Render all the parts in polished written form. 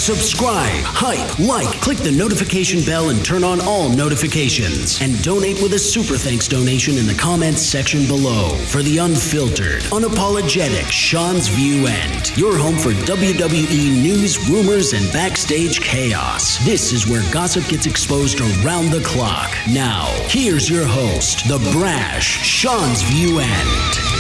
Subscribe, hype, like, click the notification bell and turn on all notifications. And donate with a super thanks donation in the comments section below for the unfiltered, unapologetic SeanzViewEnt, your home for WWE news, rumors, and backstage chaos. This is where gossip gets exposed around the clock. Now, here's your host, the brash SeanzViewEnt.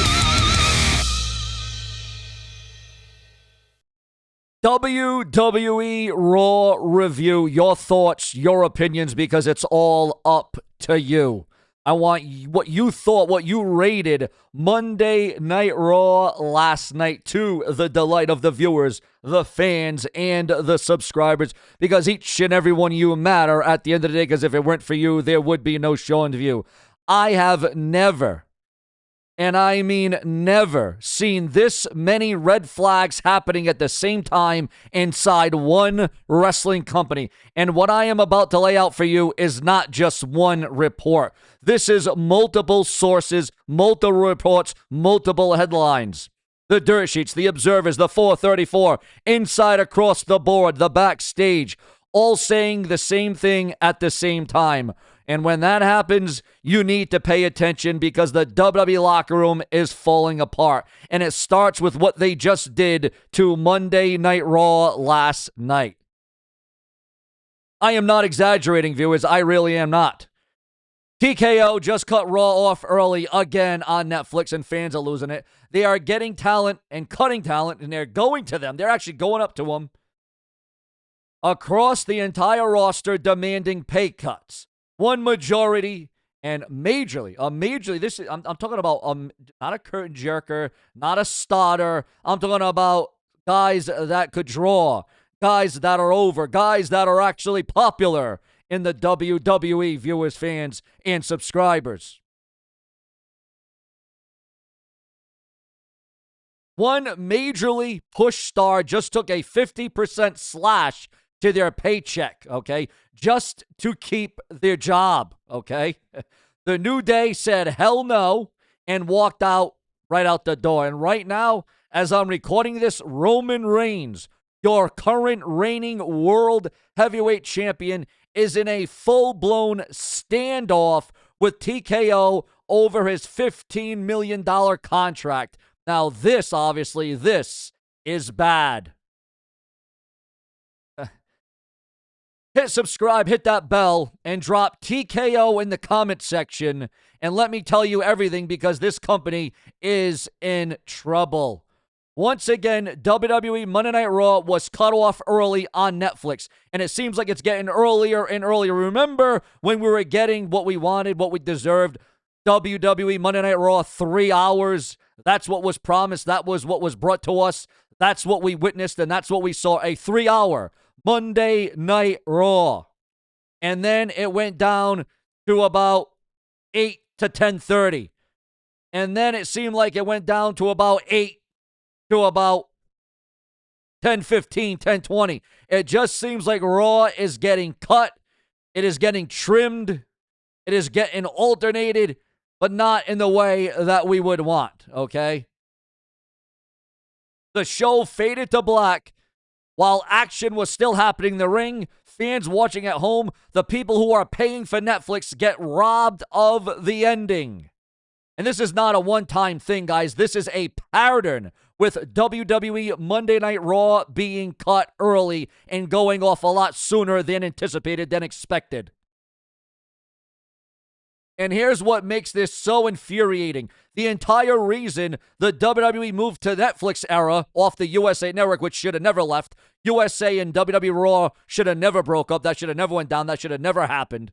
WWE Raw review, your thoughts, your opinions, because it's all up to you. I want what you thought, what you rated Monday Night Raw last night, to the delight of the viewers, the fans, and the subscribers, because each and every one of you matter at the end of the day, because if it weren't for you, there would be no Sean's View. I have never, and I mean never, seen this many red flags happening at the same time inside one wrestling company. And what I am about to lay out for you is not just one report. This is multiple sources, multiple reports, multiple headlines. The dirt sheets, the observers, the 434, inside across the board, the backstage, all saying the same thing at the same time. And when that happens, you need to pay attention, because the WWE locker room is falling apart. And it starts with what they just did to Monday Night Raw last night. I am not exaggerating, viewers. I really am not. TKO just cut Raw off early again on Netflix, and fans are losing it. They are getting talent and cutting talent, and they're going to them. They're actually going up to them across the entire roster, demanding pay cuts. One majority and majorly, this is, I'm talking about not a curtain jerker, not a starter. I'm talking about guys that could draw, guys that are over, guys that are actually popular in the WWE, viewers, fans, and subscribers. One majorly push star just took a 50% slash to their paycheck, okay, just to keep their job, okay? The New Day said hell no and walked out right out the door. And right now, as I'm recording this, Roman Reigns, your current reigning world heavyweight champion, is in a full-blown standoff with TKO over his $15 million contract. Now, this is bad. Hit subscribe, hit that bell, and drop TKO in the comment section, and let me tell you everything, because this company is in trouble. Once again, WWE Monday Night Raw was cut off early on Netflix, and it seems like it's getting earlier and earlier. Remember when we were getting what we wanted, what we deserved? WWE Monday Night Raw, 3 hours. That's what was promised. That was what was brought to us. That's what we witnessed, and that's what we saw, a 3-hour Monday Night Raw. And then it went down to about 8 to 10:30. And then it seemed like it went down to about 8 to about 10:15, 10:20. It just seems like Raw is getting cut. It is getting trimmed. It is getting alternated, but not in the way that we would want, okay? The show faded to black while action was still happening in the ring. Fans watching at home, the people who are paying for Netflix, get robbed of the ending. And this is not a one-time thing, guys. This is a pattern with WWE Monday Night Raw being cut early and going off a lot sooner than anticipated, than expected. And here's what makes this so infuriating. The entire reason the WWE moved to Netflix era off the USA Network, which should have never left. USA and WWE Raw should have never broke up. That should have never went down. That should have never happened.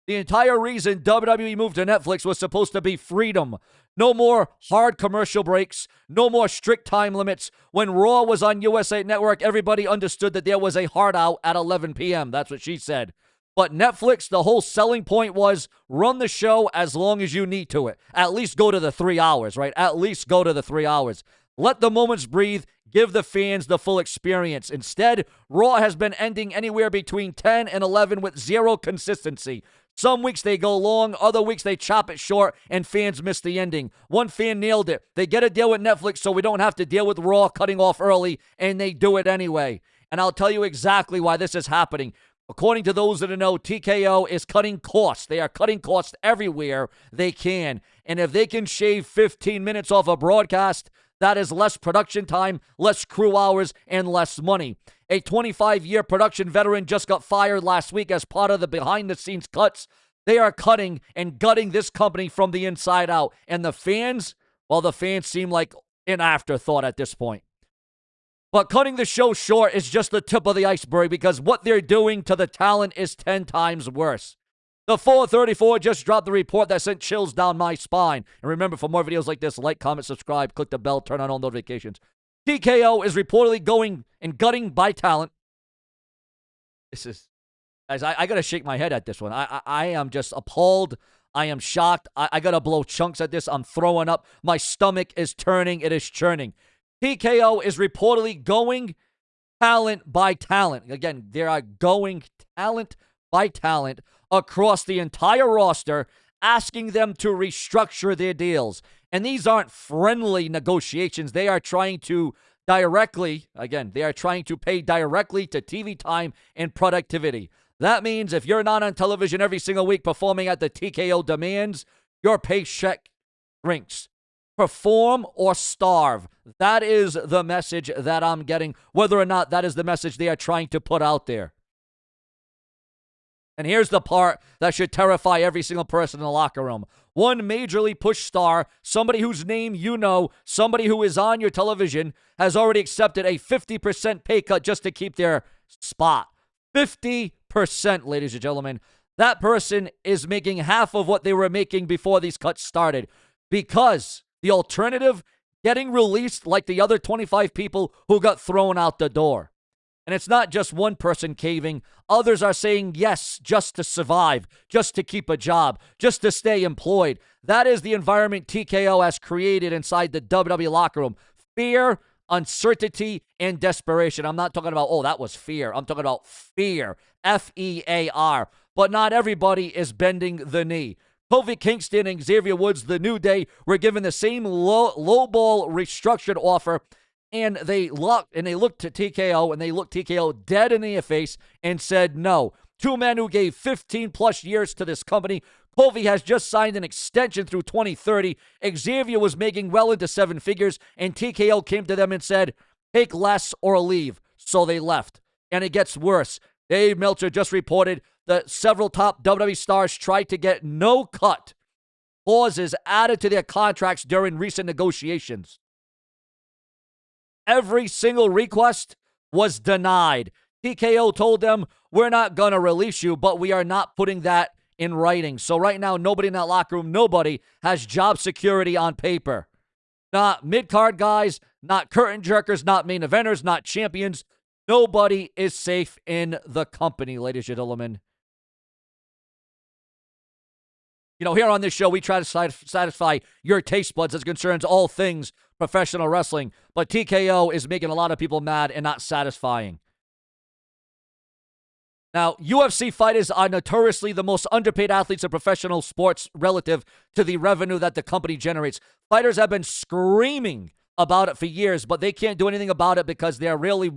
The entire reason WWE moved to Netflix was supposed to be freedom. No more hard commercial breaks. No more strict time limits. When Raw was on USA Network, everybody understood that there was a hard out at 11 p.m. That's what she said. But Netflix, the whole selling point was run the show as long as you need to it. At least go to the 3 hours, right? At least go to the 3 hours. Let the moments breathe. Give the fans the full experience. Instead, Raw has been ending anywhere between 10 and 11 with zero consistency. Some weeks they go long, other weeks they chop it short, and fans miss the ending. One fan nailed it. They get a deal with Netflix so we don't have to deal with Raw cutting off early, and they do it anyway. And I'll tell you exactly why this is happening. According to those that know, TKO is cutting costs. They are cutting costs everywhere they can. And if they can shave 15 minutes off a broadcast, that is less production time, less crew hours, and less money. A 25-year production veteran just got fired last week as part of the behind-the-scenes cuts. They are cutting and gutting this company from the inside out. And the fans, well, the fans seem like an afterthought at this point. But cutting the show short is just the tip of the iceberg because what they're doing to the talent is 10 times worse. The 434 just dropped the report that sent chills down my spine. And remember, for more videos like this, like, comment, subscribe, click the bell, turn on all notifications. TKO is reportedly going and gutting by talent. This is, guys, I got to shake my head at this one. I am just appalled. I am shocked. I got to blow chunks at this. I'm throwing up. My stomach is turning. It is churning. TKO is reportedly going talent by talent. Again, they are going talent by talent across the entire roster, asking them to restructure their deals. And these aren't friendly negotiations. They are trying to directly, again, they are trying to pay directly to TV time and productivity. That means if you're not on television every single week performing at the TKO demands, your paycheck shrinks. Perform or starve. That is the message that I'm getting, whether or not that is the message they are trying to put out there. And here's the part that should terrify every single person in the locker room. One majorly pushed star, somebody whose name you know, somebody who is on your television, has already accepted a 50% pay cut just to keep their spot. 50%, ladies and gentlemen. That person is making half of what they were making before these cuts started. Because the alternative, getting released like the other 25 people who got thrown out the door. And it's not just one person caving. Others are saying yes just to survive, just to keep a job, just to stay employed. That is the environment TKO has created inside the WWE locker room. Fear, uncertainty, and desperation. I'm not talking about, oh, that was fear. I'm talking about fear, F-E-A-R. But not everybody is bending the knee. Kofi Kingston and Xavier Woods, the New Day, were given the same low-ball restructured offer. And they looked to TKO, and they looked TKO dead in the face and said no. Two men who gave 15-plus years to this company. Kofi has just signed an extension through 2030. Xavier was making well into seven figures, and TKO came to them and said, take less or leave. So they left. And it gets worse. Dave Meltzer just reported that several top WWE stars tried to get no-cut clauses added to their contracts during recent negotiations. Every single request was denied. TKO told them, we're not going to release you, but we are not putting that in writing. So right now, nobody in that locker room, nobody has job security on paper. Not mid-card guys, not curtain jerkers, not main eventers, not champions. Nobody is safe in the company, ladies and gentlemen. You know, here on this show, we try to satisfy your taste buds as concerns all things professional wrestling. But TKO is making a lot of people mad and not satisfying. Now, UFC fighters are notoriously the most underpaid athletes in professional sports relative to the revenue that the company generates. Fighters have been screaming about it for years, but they can't do anything about it because they're really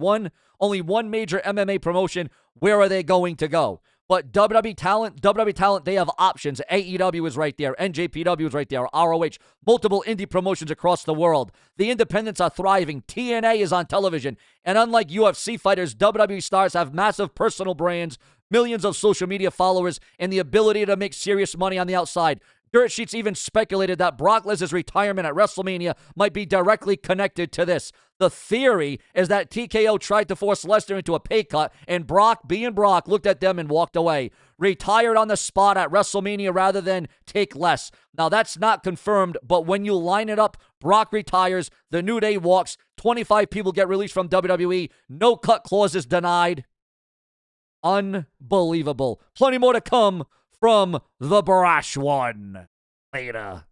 only one major MMA promotion. Where are they going to go? But WWE talent, they have options. AEW is right there. NJPW is right there. ROH, multiple indie promotions across the world. The independents are thriving. TNA is on television. And unlike UFC fighters, WWE stars have massive personal brands, millions of social media followers, and the ability to make serious money on the outside. Dirt Sheets even speculated that Brock Lesnar's retirement at WrestleMania might be directly connected to this. The theory is that TKO tried to force Lesnar into a pay cut, and Brock, being Brock, looked at them and walked away. Retired on the spot at WrestleMania rather than take less. Now, that's not confirmed, but when you line it up, Brock retires, the New Day walks, 25 people get released from WWE, no cut clauses denied. Unbelievable. Plenty more to come from the brash one. Later.